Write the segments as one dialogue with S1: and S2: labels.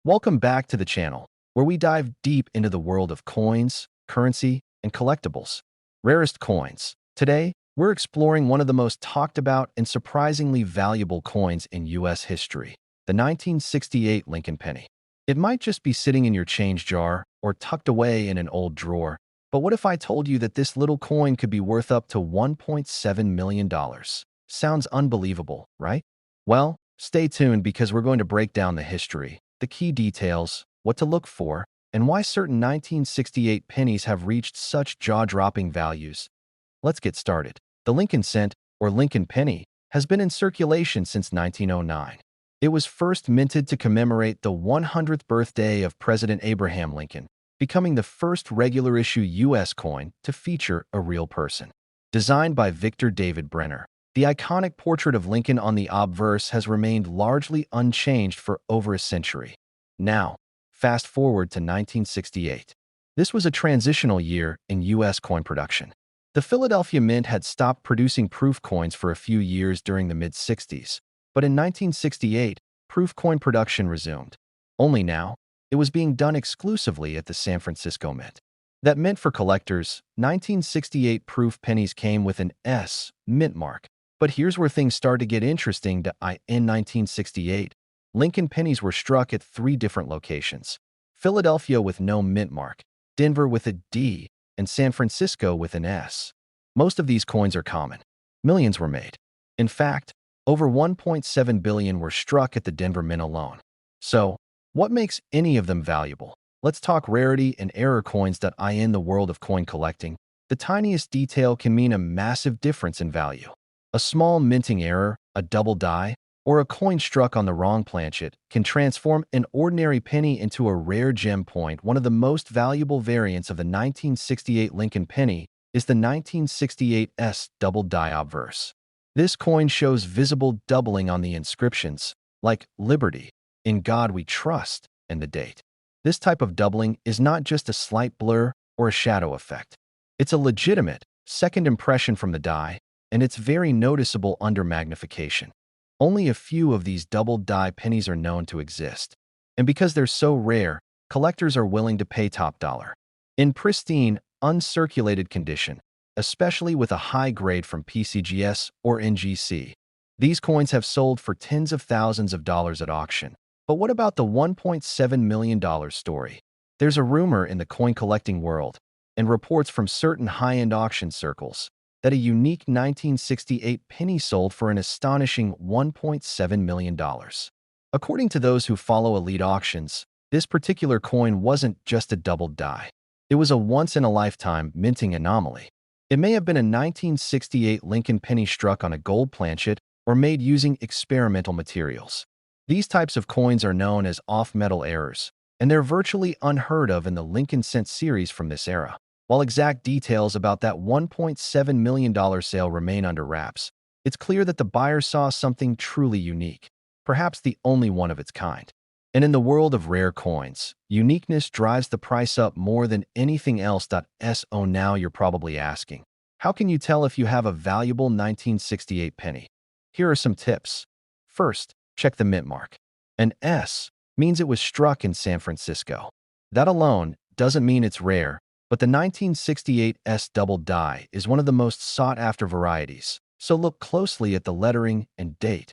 S1: Welcome back to the channel, where we dive deep into the world of coins, currency, and collectibles. Rarest coins. Today, we're exploring one of the most talked about and surprisingly valuable coins in U.S. history, the 1968 Lincoln penny. It might just be sitting in your change jar or tucked away in an old drawer, but what if I told you that this little coin could be worth up to $1.7 million? Sounds unbelievable, right? Well, stay tuned because we're going to break down the history, the key details, what to look for, and why certain 1968 pennies have reached such jaw-dropping values. Let's get started. The Lincoln cent, or Lincoln penny, has been in circulation since 1909. It was first minted to commemorate the 100th birthday of President Abraham Lincoln, becoming the first regular-issue U.S. coin to feature a real person. Designed by Victor David Brenner, the iconic portrait of Lincoln on the obverse has remained largely unchanged for over a century. Now, fast forward to 1968. This was a transitional year in U.S. coin production. The Philadelphia Mint had stopped producing proof coins for a few years during the mid-60s, but in 1968, proof coin production resumed. Only now, it was being done exclusively at the San Francisco Mint. That mint for collectors, 1968 proof pennies came with an S mint mark. But here's where things start to get interesting. In 1968, Lincoln pennies were struck at 3 different locations: Philadelphia with no mint mark, Denver with a D, and San Francisco with an S. Most of these coins are common. Millions were made. In fact, over 1.7 billion were struck at the Denver Mint alone. So, what makes any of them valuable? Let's talk rarity and error coins. In the world of coin collecting, the tiniest detail can mean a massive difference in value. A small minting error, a double die, or a coin struck on the wrong planchet can transform an ordinary penny into a rare gem. One of the most valuable variants of the 1968 Lincoln penny is the 1968 S double die obverse. This coin shows visible doubling on the inscriptions, like Liberty, In God We Trust, and the date. This type of doubling is not just a slight blur or a shadow effect. It's a legitimate second impression from the die, and it's very noticeable under magnification. Only a few of these double die pennies are known to exist, and because they're so rare, collectors are willing to pay top dollar. In pristine, uncirculated condition, especially with a high grade from PCGS or NGC, these coins have sold for tens of thousands of dollars at auction. But what about the $1.7 million story? There's a rumor in the coin collecting world, and reports from certain high-end auction circles, that a unique 1968 penny sold for an astonishing $1.7 million. According to those who follow elite auctions, this particular coin wasn't just a double die. It was a once-in-a-lifetime minting anomaly. It may have been a 1968 Lincoln penny struck on a gold planchet or made using experimental materials. These types of coins are known as off-metal errors, and they're virtually unheard of in the Lincoln cent series from this era. While exact details about that $1.7 million sale remain under wraps, it's clear that the buyer saw something truly unique, perhaps the only one of its kind. And in the world of rare coins, uniqueness drives the price up more than anything else. So now you're probably asking, how can you tell if you have a valuable 1968 penny? Here are some tips. First, check the mint mark. An S means it was struck in San Francisco. That alone doesn't mean it's rare, but the 1968 S double die is one of the most sought-after varieties, so look closely at the lettering and date.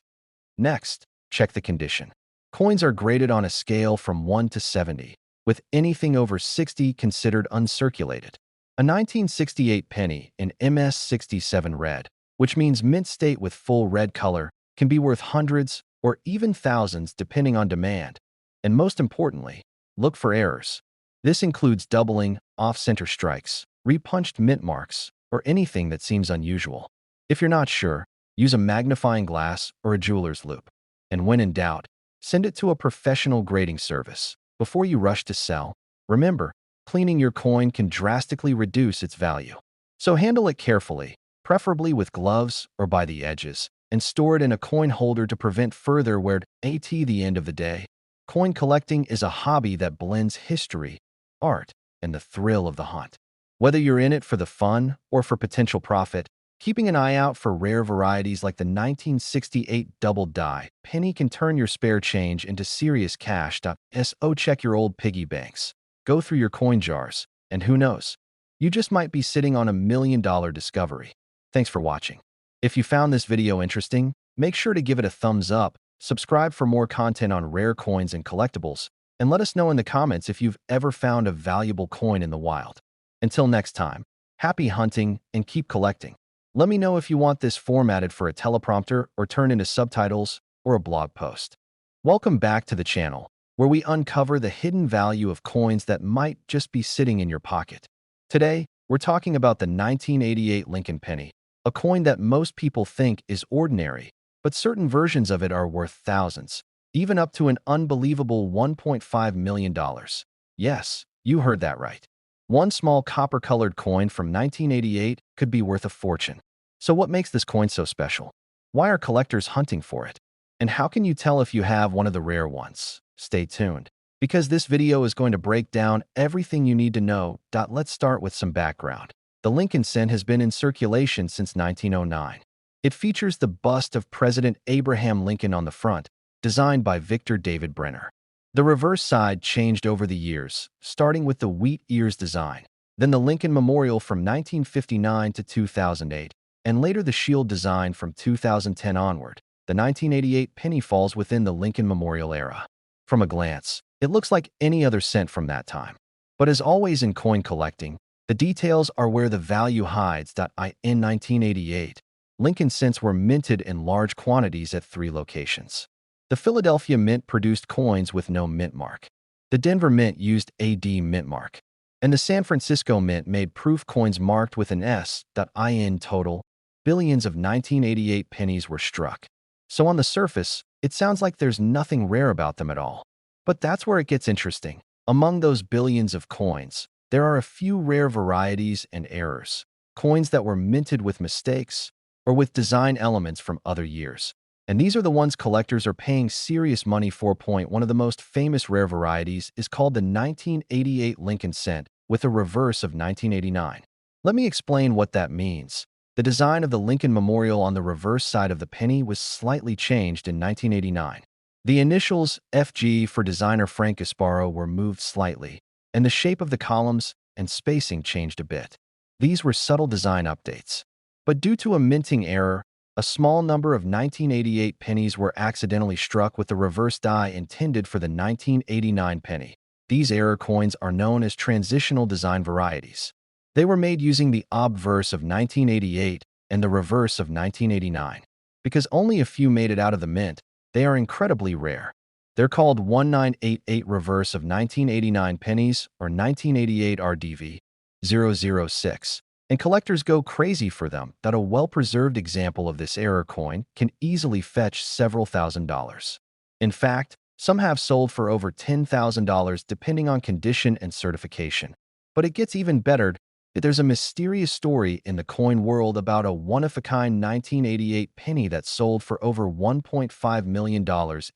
S1: Next, check the condition. Coins are graded on a scale from 1 to 70, with anything over 60 considered uncirculated. A 1968 penny in MS67 red, which means mint state with full red color, can be worth hundreds or even thousands depending on demand. And most importantly, look for errors. This includes doubling, off-center strikes, repunched mint marks, or anything that seems unusual. If you're not sure, use a magnifying glass or a jeweler's loupe. And when in doubt, send it to a professional grading service. Before you rush to sell, remember, cleaning your coin can drastically reduce its value. So handle it carefully, preferably with gloves or by the edges, and store it in a coin holder to prevent further wear. At the end of the day, coin collecting is a hobby that blends history, art, and the thrill of the hunt. Whether you're in it for the fun or for potential profit, Keeping an eye out for rare varieties like the 1968 double die penny can turn your spare change into serious cash. So check your old piggy banks, go through your coin jars, and who knows, you just might be sitting on $1 million discovery. Thanks for watching. If you found this video interesting, make sure to give it a thumbs up, subscribe for more content on rare coins and collectibles, and let us know in the comments if you've ever found a valuable coin in the wild. Until next time, happy hunting and keep collecting. Let me know if you want this formatted for a teleprompter or turned into subtitles or a blog post. Welcome back to the channel, where we uncover the hidden value of coins that might just be sitting in your pocket. Today, we're talking about the 1988 Lincoln penny, a coin that most people think is ordinary, but certain versions of it are worth thousands, even up to an unbelievable $1.5 million. Yes, you heard that right. One small copper-colored coin from 1988 could be worth a fortune. So what makes this coin so special? Why are collectors hunting for it? And how can you tell if you have one of the rare ones? Stay tuned, because this video is going to break down everything you need to know. Let's start with some background. The Lincoln cent has been in circulation since 1909. It features the bust of President Abraham Lincoln on the front, designed by Victor David Brenner. The reverse side changed over the years, starting with the wheat ears design, then the Lincoln Memorial from 1959 to 2008, and later the shield design from 2010 onward. The 1988 penny falls within the Lincoln Memorial era. From a glance, it looks like any other cent from that time. But as always in coin collecting, the details are where the value hides. In 1988, Lincoln cents were minted in large quantities at 3 locations. The Philadelphia Mint produced coins with no mint mark. The Denver Mint used AD mint mark. And the San Francisco Mint made proof coins marked with an S. In total, billions of 1988 pennies were struck. So on the surface, it sounds like there's nothing rare about them at all. But that's where it gets interesting. Among those billions of coins, there are a few rare varieties and errors. Coins that were minted with mistakes or with design elements from other years. And these are the ones collectors are paying serious money for. One of the most famous rare varieties is called the 1988 Lincoln cent with a reverse of 1989. Let me explain what that means. The design of the Lincoln Memorial on the reverse side of the penny was slightly changed in 1989. The initials FG for designer Frank Gasparo were moved slightly, and the shape of the columns and spacing changed a bit. These were subtle design updates. But due to a minting error, a small number of 1988 pennies were accidentally struck with the reverse die intended for the 1989 penny. These error coins are known as transitional design varieties. They were made using the obverse of 1988 and the reverse of 1989. Because only a few made it out of the mint, they are incredibly rare. They're called 1988 reverse of 1989 pennies or 1988 RDV 006. And collectors go crazy for them. A well-preserved example of this error coin can easily fetch several $1,000s. In fact, some have sold for over $10,000 depending on condition and certification. But it gets even better. There's a mysterious story in the coin world about a one-of-a-kind 1988 penny that sold for over $1.5 million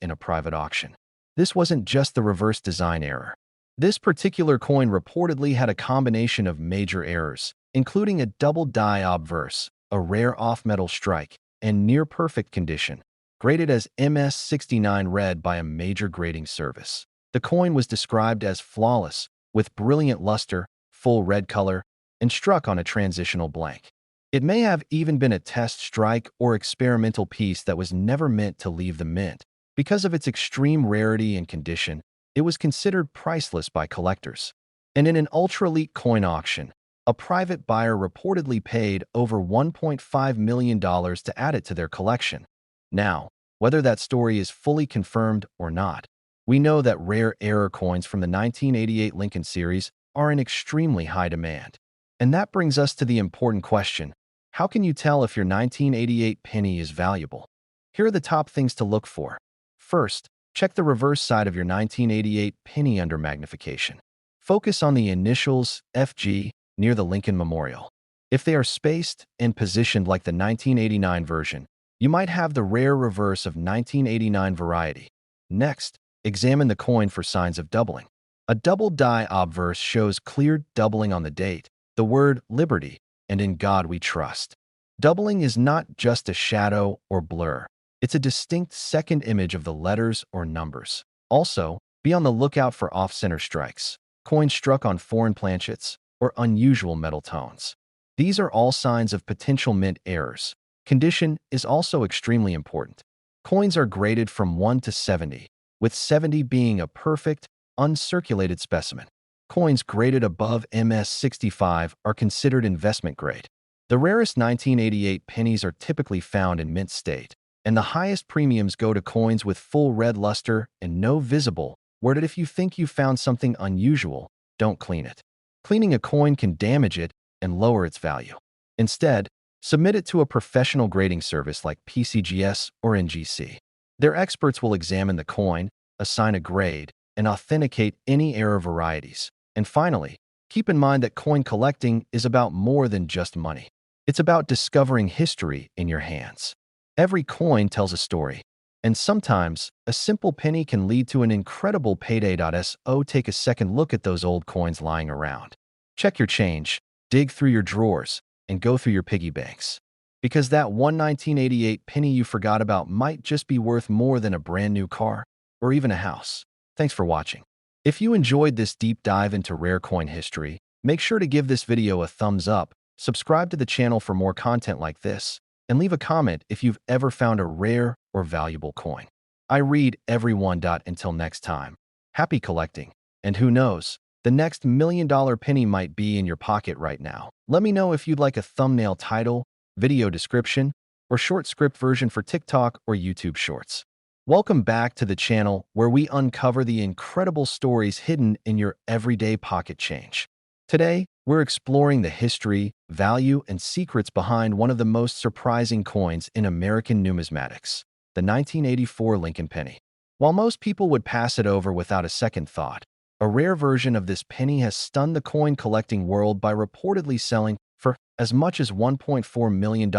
S1: in a private auction. This wasn't just the reverse design error. This particular coin reportedly had a combination of major errors, including a double die obverse, a rare off-metal strike, and near-perfect condition, graded as MS69 red by a major grading service. The coin was described as flawless, with brilliant luster, full red color, and struck on a transitional blank. It may have even been a test strike or experimental piece that was never meant to leave the mint. Because of its extreme rarity and condition, it was considered priceless by collectors. And in an ultra-elite coin auction, a private buyer reportedly paid over $1.5 million to add it to their collection. Now, whether that story is fully confirmed or not, we know that rare error coins from the 1988 Lincoln series are in extremely high demand. And that brings us to the important question: how can you tell if your 1988 penny is valuable? Here are the top things to look for. First, check the reverse side of your 1988 penny under magnification. Focus on the initials FG near the Lincoln Memorial. If they are spaced and positioned like the 1989 version, you might have the rare reverse of 1989 variety. Next, examine the coin for signs of doubling. A double die obverse shows clear doubling on the date, the word liberty, and in God we trust. Doubling is not just a shadow or blur. It's a distinct second image of the letters or numbers. Also, be on the lookout for off-center strikes, coins struck on foreign planchets, or unusual metal tones. These are all signs of potential mint errors. Condition is also extremely important. Coins are graded from 1 to 70, with 70 being a perfect, uncirculated specimen. Coins graded above MS65 are considered investment grade. The rarest 1988 pennies are typically found in mint state, and the highest premiums go to coins with full red luster and no visible, worded if you think you found something unusual, don't clean it. Cleaning a coin can damage it and lower its value. Instead, submit it to a professional grading service like PCGS or NGC. Their experts will examine the coin, assign a grade, and authenticate any error varieties. And finally, keep in mind that coin collecting is about more than just money. It's about discovering history in your hands. Every coin tells a story, and sometimes a simple penny can lead to an incredible payday. So take a second look at those old coins lying around. Check your change, dig through your drawers, and go through your piggy banks. Because that one 1988 penny you forgot about might just be worth more than a brand new car or even a house. Thanks for watching. If you enjoyed this deep dive into rare coin history, make sure to give this video a thumbs up, subscribe to the channel for more content like this, and leave a comment if you've ever found a rare or valuable coin. I read every one. Until next time, happy collecting, and who knows, the next $1,000,000 penny might be in your pocket right now. Let me know if you'd like a thumbnail title, video description, or short script version for TikTok or YouTube Shorts. Welcome back to the channel where we uncover the incredible stories hidden in your everyday pocket change. Today, we're exploring the history, value, and secrets behind one of the most surprising coins in American numismatics, the 1984 Lincoln penny. While most people would pass it over without a second thought, a rare version of this penny has stunned the coin collecting world by reportedly selling for as much as $1.4 million.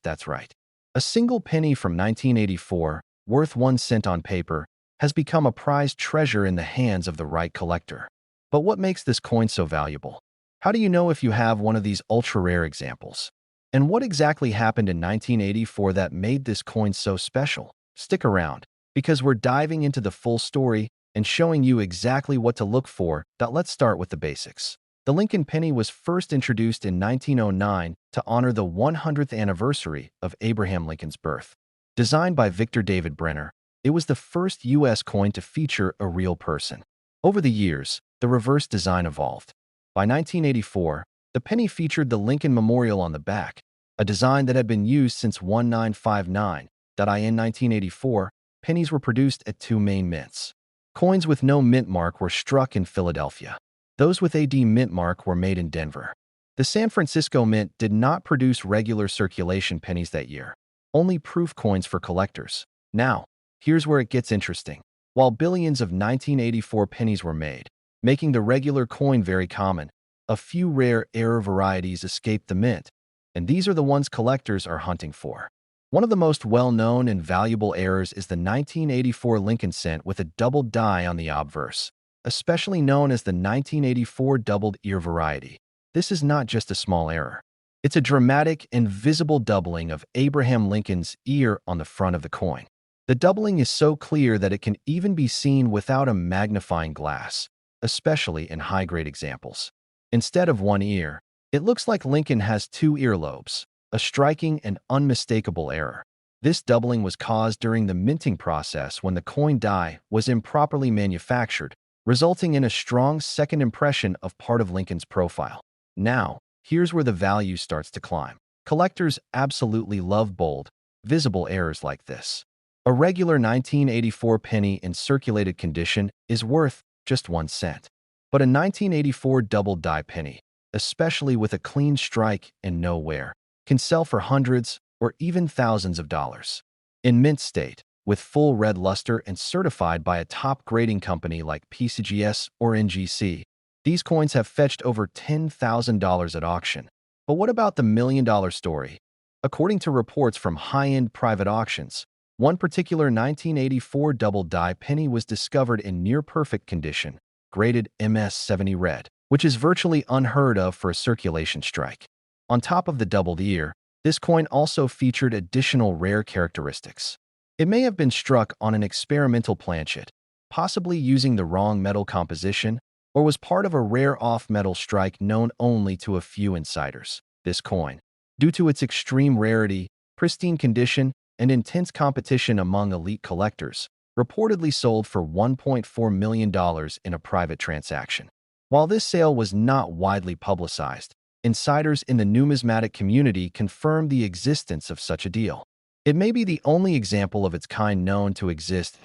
S1: That's right. A single penny from 1984, worth 1 cent on paper, has become a prized treasure in the hands of the right collector. But what makes this coin so valuable? How do you know if you have one of these ultra-rare examples? And what exactly happened in 1984 that made this coin so special? Stick around, because we're diving into the full story and showing you exactly what to look for. Let's start with the basics. The Lincoln penny was first introduced in 1909 to honor the 100th anniversary of Abraham Lincoln's birth. Designed by Victor David Brenner, it was the first U.S. coin to feature a real person. Over the years, the reverse design evolved. By 1984, the penny featured the Lincoln Memorial on the back, a design that had been used since 1959. In 1984, pennies were produced at 2 main mints. Coins with no mint mark were struck in Philadelphia. Those with a D mint mark were made in Denver. The San Francisco Mint did not produce regular circulation pennies that year, only proof coins for collectors. Now, here's where it gets interesting. While billions of 1984 pennies were made, making the regular coin very common, a few rare error varieties escaped the mint, and these are the ones collectors are hunting for. One of the most well-known and valuable errors is the 1984 Lincoln cent with a doubled die on the obverse, especially known as the 1984 doubled ear variety. This is not just a small error. It's a dramatic and visible doubling of Abraham Lincoln's ear on the front of the coin. The doubling is so clear that it can even be seen without a magnifying glass, especially in high-grade examples. Instead of one ear, it looks like Lincoln has 2 earlobes, a striking and unmistakable error. This doubling was caused during the minting process when the coin die was improperly manufactured, resulting in a strong second impression of part of Lincoln's profile. Now, here's where the value starts to climb. Collectors absolutely love bold, visible errors like this. A regular 1984 penny in circulated condition is worth just 1 cent. But a 1984 double die penny, especially with a clean strike and no wear, can sell for hundreds or even thousands of dollars. In mint state, with full red luster and certified by a top grading company like PCGS or NGC, these coins have fetched over $10,000 at auction. But what about the $1,000,000 story? According to reports from high-end private auctions, one particular 1984 double die penny was discovered in near-perfect condition, graded MS70 red, which is virtually unheard of for a circulation strike. On top of the doubled ear, This coin also featured additional rare characteristics. It may have been struck on an experimental planchet, possibly using the wrong metal composition, or was part of a rare off-metal strike known only to a few insiders. This coin, due to its extreme rarity, pristine condition, and intense competition among elite collectors, reportedly sold for $1.4 million in a private transaction. While this sale was not widely publicized, insiders in the numismatic community confirmed the existence of such a deal. It may be the only example of its kind known to exist.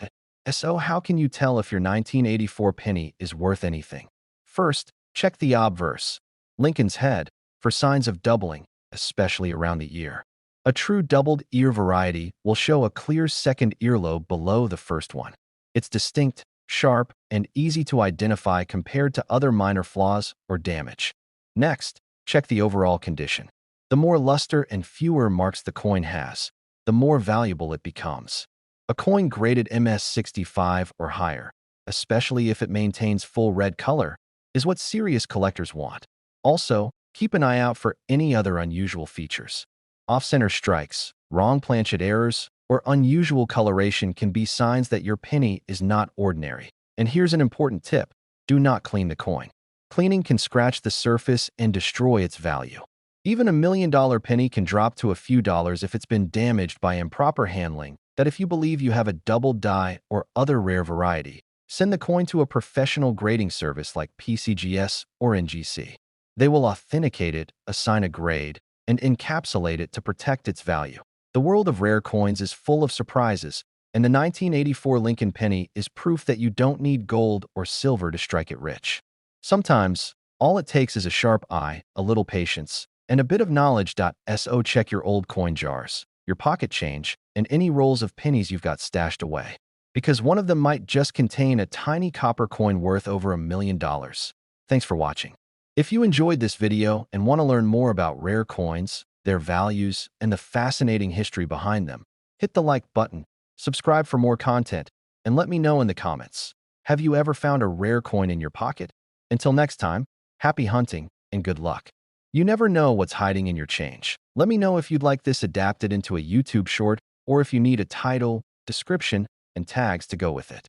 S1: So how can you tell if your 1984 penny is worth anything? First, check the obverse, Lincoln's head, for signs of doubling, especially around the ear. A true doubled ear variety will show a clear second earlobe below the first one. It's distinct, sharp, and easy to identify compared to other minor flaws or damage. Next, check the overall condition. The more luster and fewer marks the coin has, the more valuable it becomes. A coin graded MS65 or higher, especially if it maintains full red color, is what serious collectors want. Also, keep an eye out for any other unusual features. Off-center strikes, wrong planchet errors, or unusual coloration can be signs that your penny is not ordinary. And here's an important tip: do not clean the coin. Cleaning can scratch the surface and destroy its value. Even $1 million penny can drop to a few dollars if it's been damaged by improper handling. That if you believe you have a double die or other rare variety, send the coin to a professional grading service like PCGS or NGC. They will authenticate it, assign a grade, and encapsulate it to protect its value. The world of rare coins is full of surprises, and the 1984 Lincoln penny is proof that you don't need gold or silver to strike it rich. Sometimes, all it takes is a sharp eye, a little patience, and a bit of knowledge. So check your old coin jars, your pocket change, and any rolls of pennies you've got stashed away, because one of them might just contain a tiny copper coin worth over $1 million. Thanks for watching. If you enjoyed this video and want to learn more about rare coins, their values, and the fascinating history behind them, hit the like button, subscribe for more content, and let me know in the comments. Have you ever found a rare coin in your pocket? Until next time, happy hunting and good luck. You never know what's hiding in your change. Let me know if you'd like this adapted into a YouTube short, or if you need a title, description, and tags to go with it.